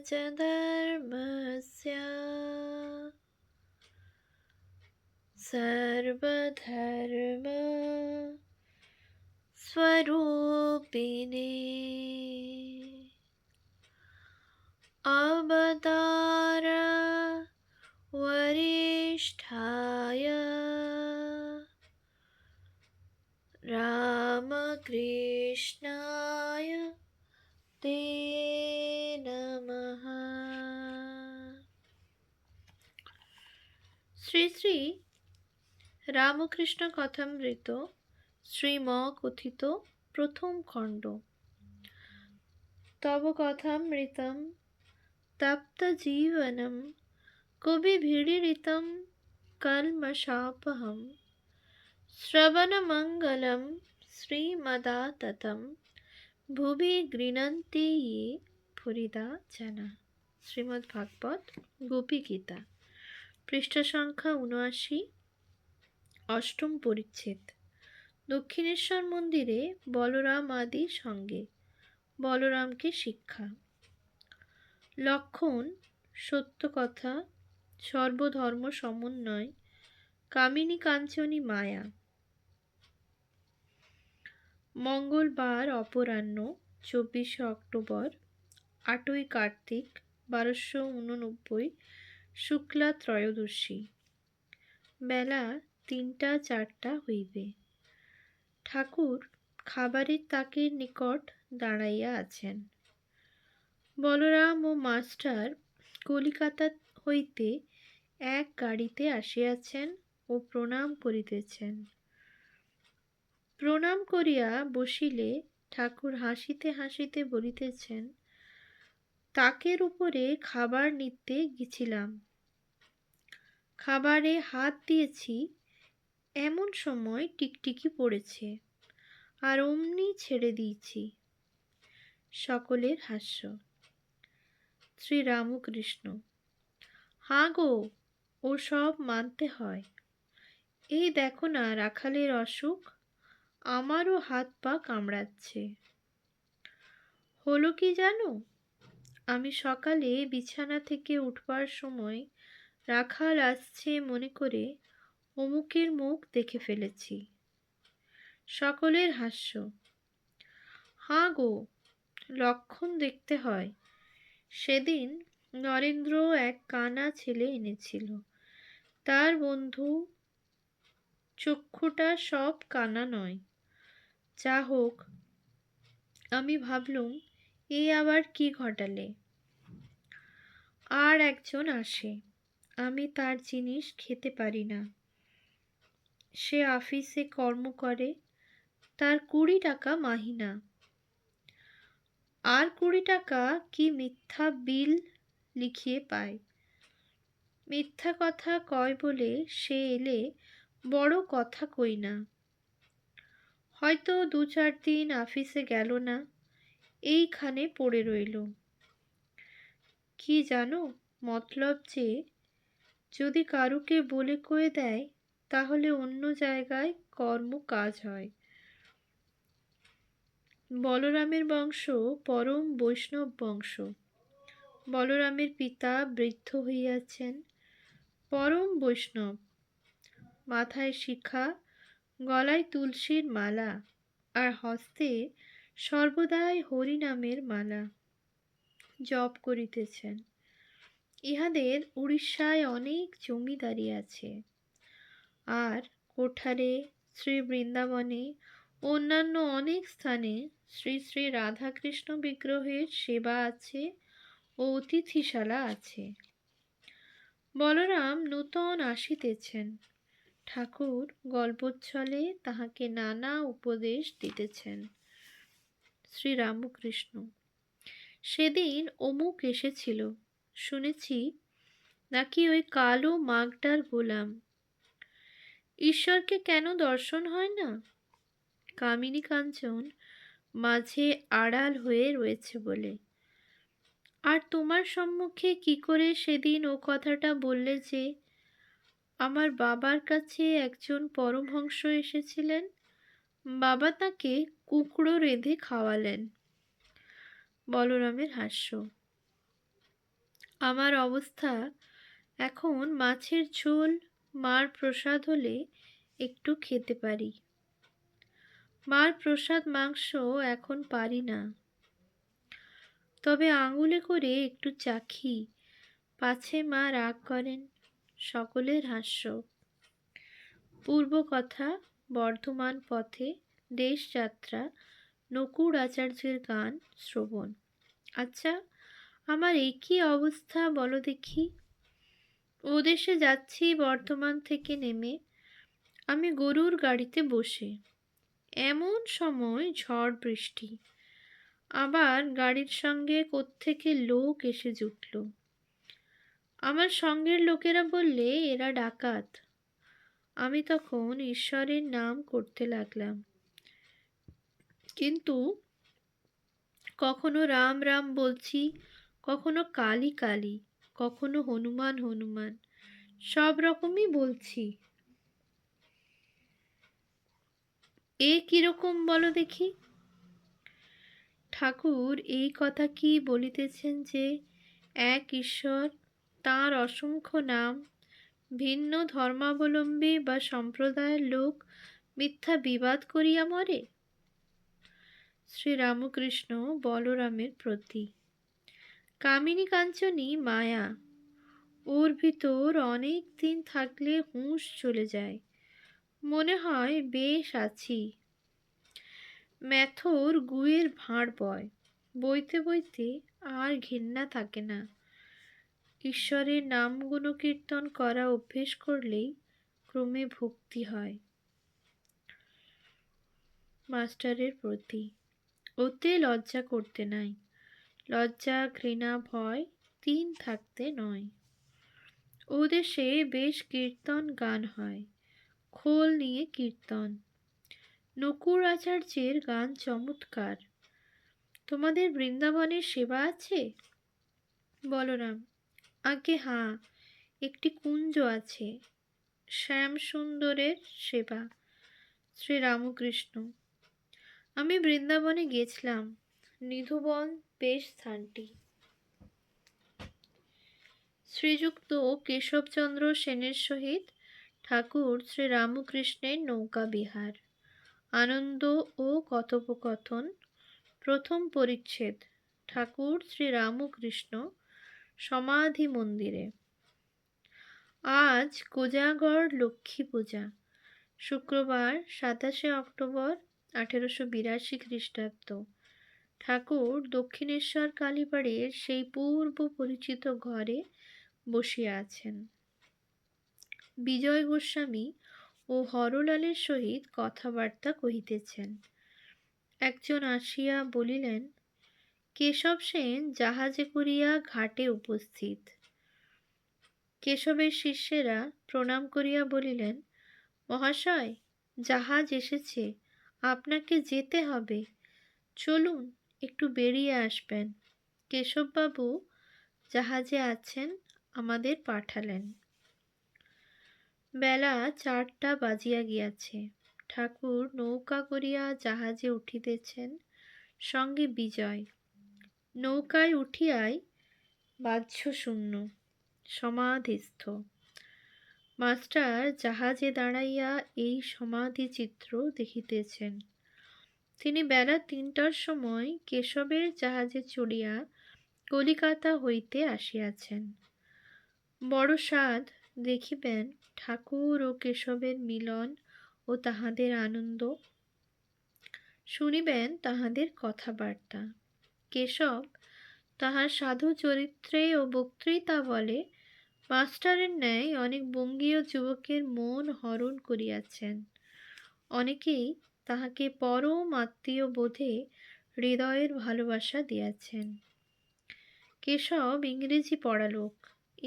च धर्मस्य सर्वधर्म स्वरूपिणे अवतार वरिष्ठाय रामकृष्णाय ते नमः। শ্রী শ্রী রামকৃষ্ণ কথামৃত শ্রীম কথিত প্রথম খণ্ড। তব কথামৃতম তপ্ত জীবনম কবিভিড়িতম কলমশাপহম শ্রবণমঙ্গলম শ্রীমদাততম ভুবি গৃণন্তি ইয়ে ফরিদা জানা। শ্রীমদ্ ভাগবত গোপী গীতা, পৃষ্ঠা সংখ্যা ৭৯, অষ্টম পরিচ্ছেদ। দক্ষিণেশ্বর মন্দিরে বলরাম আদি সঙ্গে বলরামকে শিক্ষা। লক্ষণ সত্য কথা, সর্বধর্ম সমন্বয়, কামিনী কাঞ্চনী মায়া। মঙ্গলবার অপরাহ্ন ২৪শে অক্টোবর, ৮ই কার্তিক, ১২৮৯, শুক্লা ত্রয়োদশী। বেলা ৩টা-৪টা হইবে। ঠাকুর খাবারের তাকের নিকট দাঁড়াইয়া আছেন। বলরাম ও মাস্টার কলিকাতা হইতে এক গাড়িতে আসিয়াছেন ও প্রণাম করিতেছেন। প্রণাম করিয়া বসিলে ঠাকুর হাসিতে হাসিতে বলিতেছেন, তাকের উপরে খাবার নিতে গেছিলাম, খাবারে হাত দিয়েছি, এমন সময় টিকটিকি পড়েছে, আর অমনি ছেড়ে দিয়েছি। সকলের হাস্য। শ্রীরামকৃষ্ণ: হাঁ গো, ও সব মানতে হয়। এই দেখো না রাখালের অসুখ, আমারও হাত পা কামড়াচ্ছে। হলো কি জানো, আমি সকালে বিছানা থেকে উঠবার সময় রাখাল আসছে মনে করে অমুকের মুখ দেখে ফেলেছি। সকলের হাস্য। হাঁ গো, লক্ষণ দেখতে হয়। সেদিন নরেন্দ্র এক কানা ছেলে এনেছিল, তার বন্ধু চক্ষুটা সব কানা নয়। যা হোক, আমি ভাবলুম এই আবার কি ঘটালে। আর একজন আসে, আমি তার জিনিস খেতে পারি না। সে আফিসে কর্ম করে, তার ২০ টাকা মাহিনা। আর ২০ টাকা কি মিথ্যা বিল লিখিয়ে পায়। মিথ্যা কথা কয় বলে সে এলে বড় কথা কই না। হয়তো ২-৪ দিন আফিসে গেল না, এইখানে পড়ে রইল। কি জানো, মতলব যে যদি কারুকে বলে কয়ে দেয়, তাহলে অন্য জায়গায় কর্ম কাজ হয়। বলরামের বংশ পরম বৈষ্ণব বংশ। বলরামের পিতা বৃদ্ধ হইয়াছেন, পরম বৈষ্ণব। মাথায় শিখা, গলায় তুলসীর মালা, আর হস্তে সর্বদাই হরিনামের মালা জপ করিতেছেন। ইহাদের উড়িষ্যায় অনেক জমিদারি আছে, আর কোঠারে, শ্রী বৃন্দাবনে, অন্যান্য অনেক স্থানে শ্রী শ্রী রাধাকৃষ্ণ বিগ্রহের সেবা আছে ও অতিথিশালা আছে। বলরাম নূতন আসিতেছেন, ঠাকুর গল্পচ্ছলে তাহাকে নানা উপদেশ দিতেছেন। শ্রীরামকৃষ্ণ: সেদিন অমুক এসেছিল, শুনেছি নাকি ওই কালো মাগটার গোলাম। ঈশ্বরকে কেন দর্শন হয় না? কামিনী কাঞ্চন মাঝে আড়াল হয়ে রয়েছে বলে। আর তোমার সম্মুখে কি করে সেদিন ও কথাটা বললে যে আমার বাবার কাছে একজন পরমহংস এসেছিলেন, বাবা তাকে কুকড়ো রেঁধে খাওয়ালেন। বলরামের হাস্য। আমার অবস্থা এখন মাছের ঝোল, মার প্রসাদ হলে একটু খেতে পারি। মার প্রসাদ মাংস এখন পারি না, তবে আঙুলে করে একটু চাখি, পাছে মা রাগ করেন। সকলের হাস্য। পূর্ব কথা, বর্ধমান পথে দেশযাত্রা, নকুড় আচার্যের গান শ্রবণ। আচ্ছা, আমার এই কি অবস্থা বলো দেখি। ওদেশে যাচ্ছি বর্ধমান থেকে নেমে, আমি গরুর গাড়িতে বসে। এমন সময় ঝড় বৃষ্টি, আবার গাড়ির সঙ্গে কোত্থেকে লোক এসে জুটল। আমার সঙ্গের লোকেরা বললে এরা ডাকাত। আমি তখন ঈশ্বরের নাম করতে লাগলাম, কিন্তু কখনো রাম রাম বলছি, কখনো কালী কালী, কখনো হনুমান হনুমান, সব রকমই বলছি। এ কিরকম বলো দেখি। ঠাকুর এই কথা কি বলিতেছেন যে এক ঈশ্বর, তাঁর অসংখ্য নাম, ভিন্ন ধর্মাবলম্বী বা সম্প্রদায়ের লোক মিথ্যা বিবাদ করিয়া মরে। শ্রীরামকৃষ্ণ বলরামের প্রতি। কামিনী কাঞ্চনী মায়া, ওর ভিতর অনেক দিন থাকলে হুঁশ চলে যায়, মনে হয় বেশ আছি। ম্যাথর গুয়ের ভাঁড় বয়, বইতে বইতে আর ঘেন্না থাকে না। ঈশ্বরের নাম গুণকীর্তন করা অভ্যেস করলেই ক্রমে ভক্তি হয়। মাস্টারের প্রতি। ওতে লজ্জা করতে নাই, লজ্জা ঘৃণা ভয় তিন থাকতে নয়। ও দেশে বেশ কীর্তন গান হয়, খোল নিয়ে কীর্তন। নকুড় আচার্যের গান চমৎকার। তোমাদের বৃন্দাবনের সেবা আছে? বলরাম। আগে হাঁ, একটি কুঞ্জ আছে, শ্যাম সুন্দরের সেবা। শ্রীরামকৃষ্ণ। আমি বৃন্দাবনে গেছিলাম, নিধুবন বেশ স্থানটি। শ্রীযুক্ত কেশবচন্দ্র সেনের সহিত ঠাকুর শ্রীরামকৃষ্ণের নৌকা বিহার। আনন্দ ও কথোপকথন। প্রথম পরিচ্ছেদ। ঠাকুর শ্রীরামকৃষ্ণ সমাধি মন্দিরে। আজ কোজাগর লক্ষ্মী পূজা, শুক্রবার 27 অক্টোবর 1882 খ্রিস্টাব্দ। ঠাকুর দক্ষিণেশ্বর কালীবাড়ির সেই পূর্ব পরিচিত ঘরে বসিয়া আছেন। বিজয় গোস্বামী ও হরলালের সহিত কথাবার্তা কহিতেছেন। একজন আসিয়া বলিলেন, কেশব সেন জাহাজে করিয়া ঘাটে উপস্থিত। কেশবের শিষ্যেরা প্রণাম করিয়া বলিলেন, মহাশয়, জাহাজ এসেছে, আপনাকে যেতে হবে, চলুন একটু বেরিয়ে আসবেন। কেশববাবু জাহাজে আছেন, আমাদের পাঠালেন। বেলা 4টা বাজিয়া গিয়াছে। ঠাকুর নৌকা করিয়া জাহাজে উঠিতেছেন, সঙ্গে বিজয়। নৌকায় উঠিয়াই বাহ্য শূন্য, সমাধিস্থ। মাস্টার জাহাজে দাঁড়াইয়া এই সমাধি চিত্র দেখিতেছেন। তিনি বেলা 3টার সময় কেশবের জাহাজে চড়িয়া কলিকাতা হইতে আসিয়াছেন। বড় সাধ দেখিবেন ঠাকুর ও কেশবের মিলন ও তাহাদের আনন্দ, শুনিবেন তাহাদের কথাবার্তা। কেশব তাহার সাধু চরিত্রে ও বক্তৃতা বলে মাস্টারের ন্যায় অনেক বঙ্গীয় যুবকের মন হরণ করিয়াছেন। অনেকেই তাহাকে পরম আত্মীয় বোধে হৃদয়ের ভালোবাসা দিয়াছেন। কেশব ইংরেজি পড়া লোক,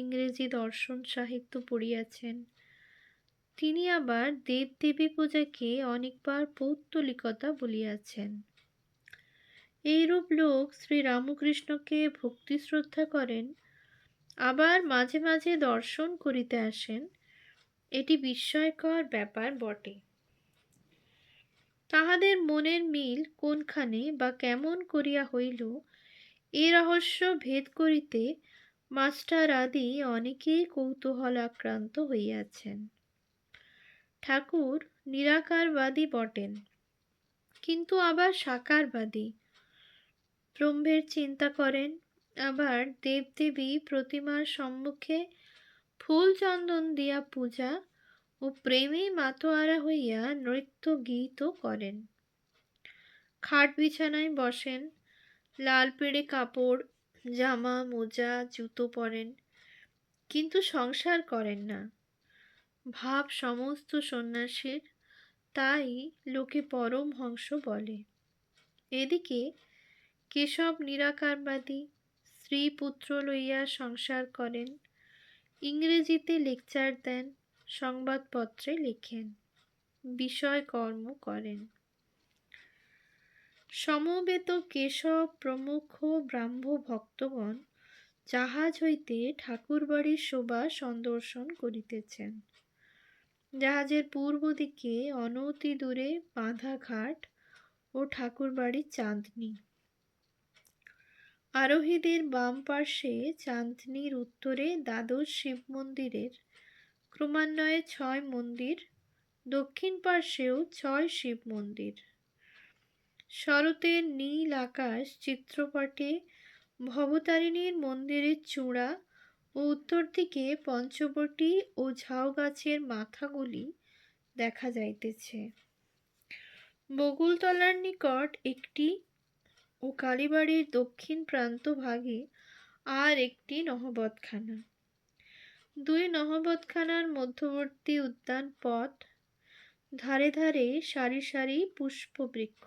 ইংরেজি দর্শন সাহিত্য পড়িয়াছেন। তিনি আবার দেবদেবী পূজাকে অনেকবার পৌত্তলিকতা বলিয়াছেন। এইরূপ লোক শ্রীরামকৃষ্ণকে ভক্তি শ্রদ্ধা করেন, আবার মাঝে মাঝে দর্শন করিতে আসেন। এটি বিস্ময়কর ব্যাপার বটে। তাহাদের মনের মিল কোনখানে বা কেমন করিয়া হইল, এ রহস্য ভেদ করিতে মাস্টার আদি অনেকেই কৌতূহলাক্রান্ত হইয়াছেন। ঠাকুর নিরাকারবাদী বটেন, কিন্তু আবার সাকারবাদী। ব্রহ্মের চিন্তা করেন, আবার দেবদেবী প্রতিমার সম্মুখে ফুল চন্দন দিয়া পূজা ও প্রেমে মাতোয়ারা হইয়া নৃত্য গীত করেন। খাট বিছানায় বসেন, লাল পেড়ে কাপড়, জামা মোজা জুতো পরেন, কিন্তু সংসার করেন না। ভাব সমস্ত সন্ন্যাসীর, তাই লোকে পরমহংস বলে। এদিকে কেশব নিরাকারবাদী, স্ত্রী পুত্র লইয়া সংসার করেন, ইংরেজিতে লেকচার দেন, সংবাদপত্রে লেখেন, বিষয় কর্ম করেন। সমবেত কেশব প্রমুখ ব্রাহ্ম ভক্তগণ জাহাজ হইতে ঠাকুরবাড়ির শোভা সন্দর্শন করিতেছেন। জাহাজের পূর্ব দিকে অনতি দূরে বাঁধা ঘাট ও ঠাকুরবাড়ির চাঁদনি। আরোহীদের বাম পার্শ্বে চাঁদনির উত্তরে দ্বাদশ শিব মন্দিরের ক্রমান্বয়ে 6 মন্দির, দক্ষিণ পার্শ্বেও 6 শিব মন্দির। শরতের নীল আকাশ চিত্রপটে ভবতারিণীর মন্দিরের চূড়া ও উত্তর দিকে পঞ্চবটী ও ঝাউ গাছের মাথাগুলি দেখা যাইতেছে। বকুলতলার নিকট একটি ও কালীবাড়ির দক্ষিণ প্রান্ত ভাগে আর একটি নহবতখানা। 2 নহবতখানার মধ্যবর্তী উদ্যান পথ, ধারে ধারে সারি সারি পুষ্পবৃক্ষ।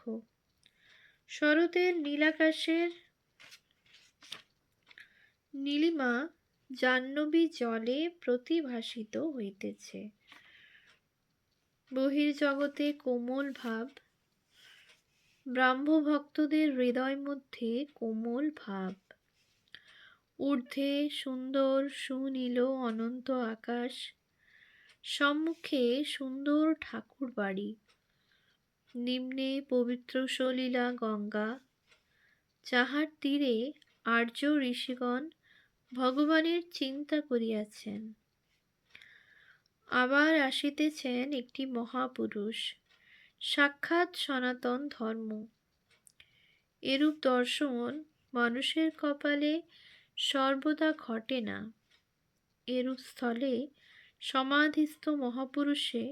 শরতের নীলাকাশের নীলিমা জাহ্নবী জলে প্রতিভাসিত হইতেছে। বহির্জগতে কোমল ভাব, ব্রাহ্মভক্তদের হৃদয় মধ্যে কোমল ভাব। ঊর্ধ্বে সুন্দর সুনীল অনন্ত আকাশ, সম্মুখে সুন্দর ঠাকুর বাড়ি, নিম্নে পবিত্র সলিলা গঙ্গা, যাহার তীরে আর্য ঋষিগণ ভগবানের চিন্তা করিয়াছেন। আবার আসিতেছেন একটি মহাপুরুষ, সাক্ষাৎ সনাতন ধর্ম। এরূপ দর্শন মানুষের কপালে সর্বদা ঘটে না। এরূপ স্থলে সমাধিস্থ মহাপুরুষে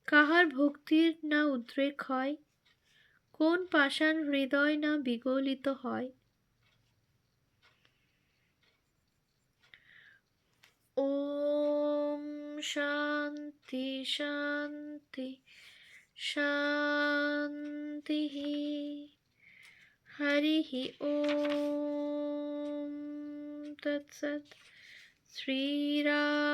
কাহার ভক্তির না উদ্রেক হয়, কোন পাষাণ হৃদয় না বিগলিত হয়। ওম শান্তি শান্তি শান্তি। হরিঃ ওম তৎসৎ। শ্রীরামকৃষ্ণায়